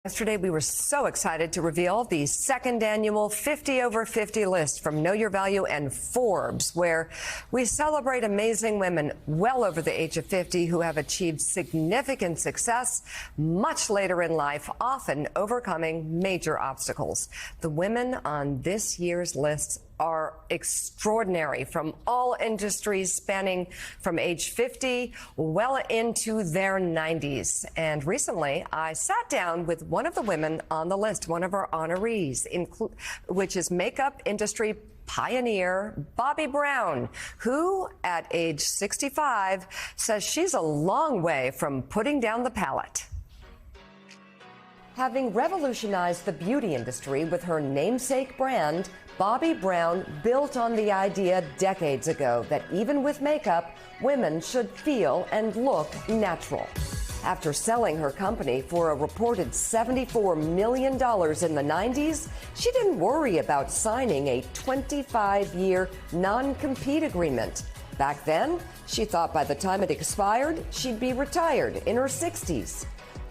Yesterday, we were so excited to reveal the second annual 50 over 50 list from Know Your Value and Forbes, where we celebrate amazing women well over the age of 50 who have achieved significant success much later in life, often overcoming major obstacles. The women on this year's list are extraordinary, from all industries, spanning from age 50 well into their 90s. And recently, I sat down with one of the women on the list, one of our honorees, which is makeup industry pioneer Bobbi Brown, who at age 65 says she's a long way from putting down the palette. Having revolutionized the beauty industry with her namesake brand, Bobbi Brown built on the idea decades ago that even with makeup, women should feel and look natural. After selling her company for a reported $74 million in the 90s, she didn't worry about signing a 25-year non-compete agreement. Back then, she thought by the time it expired, she'd be retired in her 60s.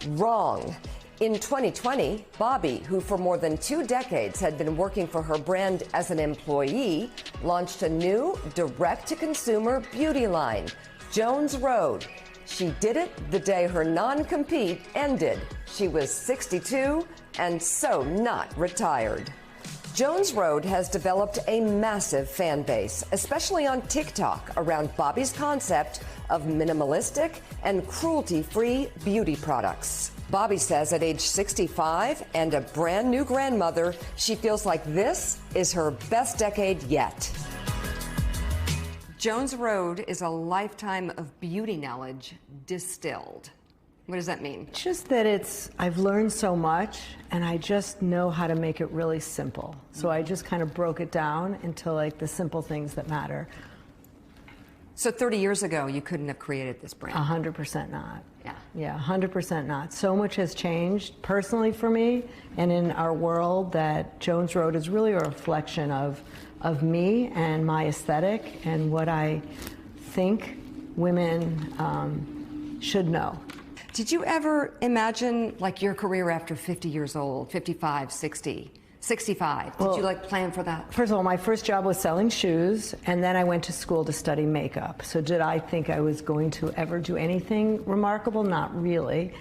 Wrong. In 2020, Bobbi, who for more than 2 decades had been working for her brand as an employee, launched a new direct-to-consumer beauty line, Jones Road. She did it the day her non-compete ended. She was 62 and so not retired. Jones Road has developed a massive fan base, especially on TikTok, around Bobbi's concept of minimalistic and cruelty-free beauty products. Bobbi says at age 65 and a brand new grandmother, she feels like this is her best decade yet. Jones Road is a lifetime of beauty knowledge distilled. What does that mean? Just that I've learned so much and I just know how to make it really simple. So I just kind of broke it down into like the simple things that matter. So 30 years ago, you couldn't have created this brand? 100% not. Yeah, 100% not. So much has changed personally for me and in our world that Jones Road is really a reflection of me and my aesthetic and what I think women should know. Did you ever imagine like your career after 50 years old, 55, 60? 65. Did you plan for that? First of all, my first job was selling shoes, and then I went to school to study makeup. So did I think I was going to ever do anything remarkable? Not really.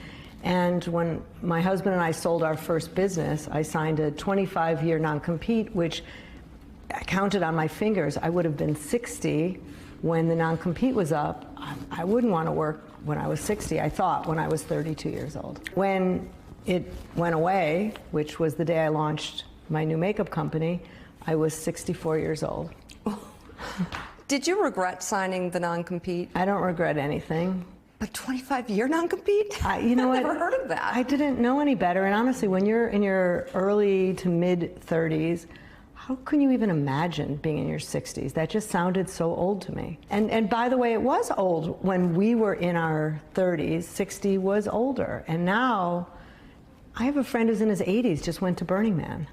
And when my husband and I sold our first business, I signed a 25-year non-compete, which I counted on my fingers. I would have been 60 when the non-compete was up. I wouldn't want to work when I was 60, I thought, when I was 32 years old. When it went away, which was the day I launched my new makeup company, I was 64 years old. Did you regret signing the non-compete? I don't regret anything. But 25-year non-compete? You know what? I've never heard of that. I didn't know any better. And honestly, when you're in your early to mid-30s, how can you even imagine being in your 60s? That just sounded so old to me. And by the way, it was old when we were in our 30s. 60 was older. And now, I have a friend who's in his 80s, just went to Burning Man.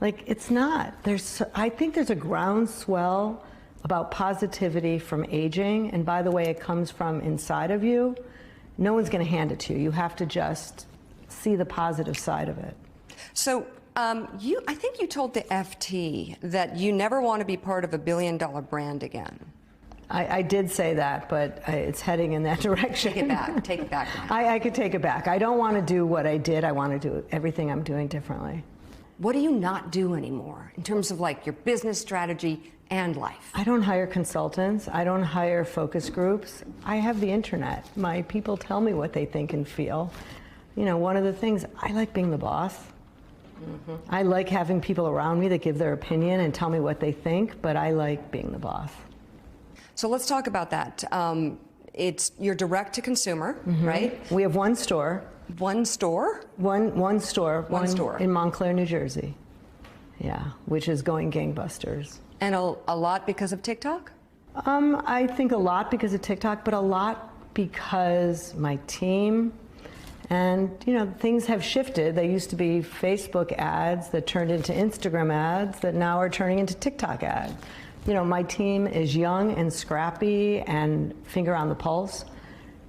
Like, it's not. I think there's a groundswell about positivity from aging, and by the way, it comes from inside of you. No one's going to hand it to you. You have to just see the positive side of it. So, I think you told the FT that you never want to be part of a billion-dollar brand again. I did say that, but it's heading in that direction. Take it back. Take it back. I could take it back. I don't want to do what I did. I want to do everything I'm doing differently. What do you not do anymore in terms of like your business strategy and life? I don't hire consultants. I don't hire focus groups. I have the internet. My people tell me what they think and feel. You know, one of the things, I like being the boss. Mm-hmm. I like having people around me that give their opinion and tell me what they think, but I like being the boss. So let's talk about that. You're direct to consumer, mm-hmm. right? We have one store. One store? One store. One store. In Montclair, New Jersey. Yeah, which is going gangbusters. And a lot because of TikTok? I think a lot because of TikTok, but a lot because my team, and you know, things have shifted. They used to be Facebook ads that turned into Instagram ads that now are turning into TikTok ads. You know, my team is young and scrappy and finger on the pulse.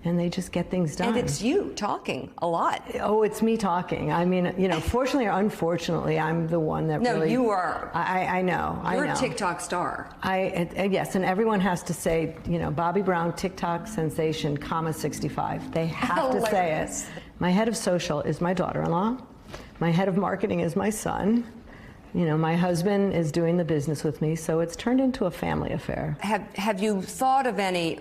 and they just get things done. And it's you talking a lot. Oh, it's me talking. I mean, you know, fortunately or unfortunately, I'm the one that No, really... you are. I know. You're I know. a TikTok star. Yes, and everyone has to say, you know, Bobbi Brown, TikTok sensation, comma 65. They have to say it. My head of social is my daughter-in-law. My head of marketing is my son. You know, my husband is doing the business with me, so it's turned into a family affair. Have you thought of any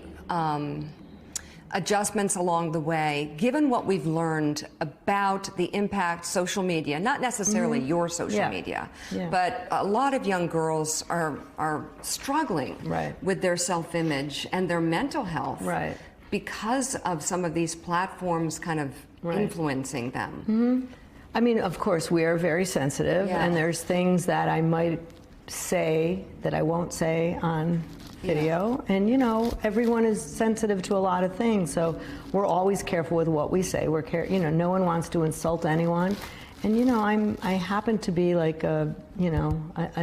adjustments along the way, given what we've learned about the impact social media, not necessarily your social media, but a lot of young girls are struggling with their self-image and their mental health because of some of these platforms kind of influencing them? I mean, of course, we are very sensitive, and there's things that I might say that I won't say on video, and you know, everyone is sensitive to a lot of things, so we're always careful with what we say. You know, no one wants to insult anyone, and you know, I happen to be like a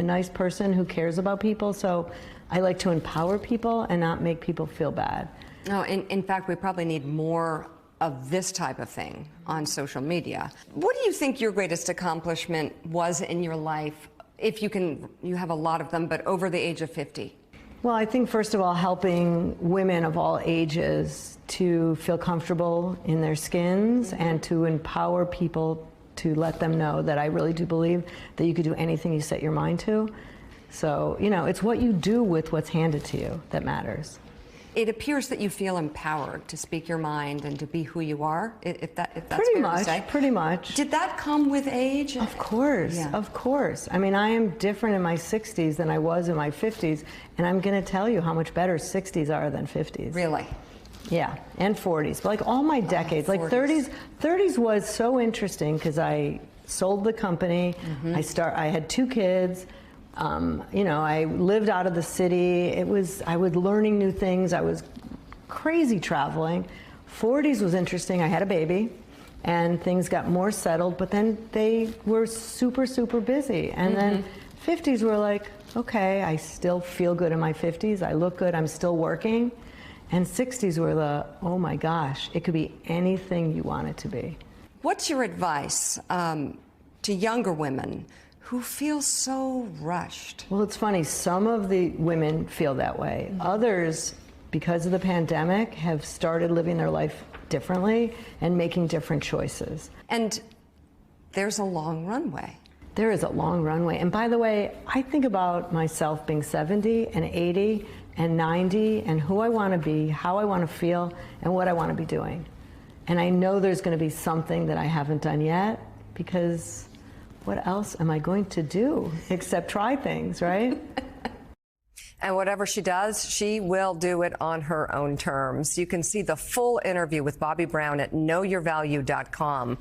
nice person who cares about people, so I like to empower people and not make people feel bad. No, in fact, we probably need more of this type of thing on social media. What do you think your greatest accomplishment was in your life, if you have a lot of them, but over the age of 50? Well, I think first of all, helping women of all ages to feel comfortable in their skins and to empower people to let them know that I really do believe that you could do anything you set your mind to. So, you know, it's what you do with what's handed to you that matters. It appears that you feel empowered to speak your mind and to be who you are, if that's pretty fair to say. Pretty much. Did that come with age? Of course, of course. I mean, I am different in my 60s than I was in my 50s, and I'm going to tell you how much better 60s are than 50s. Really? Yeah, and 40s. But like all my decades, like 30s was so interesting because I sold the company. I had 2 kids. You know, I lived out of the city. I was learning new things. I was crazy traveling. 40s was interesting. I had a baby and things got more settled, but then they were super, super busy. And then 50s were like, okay, I still feel good in my 50s. I look good. I'm still working. And 60s were oh my gosh, it could be anything you want it to be. What's your advice to younger women who feel so rushed? Well, it's funny. Some of the women feel that way. Others, because of the pandemic, have started living their life differently and making different choices. And there's a long runway. There is a long runway. And by the way, I think about myself being 70 and 80 and 90 and who I want to be, how I want to feel, and what I want to be doing. And I know there's going to be something that I haven't done yet, because what else am I going to do except try things, right? And whatever she does, she will do it on her own terms. You can see the full interview with Bobbi Brown at knowyourvalue.com.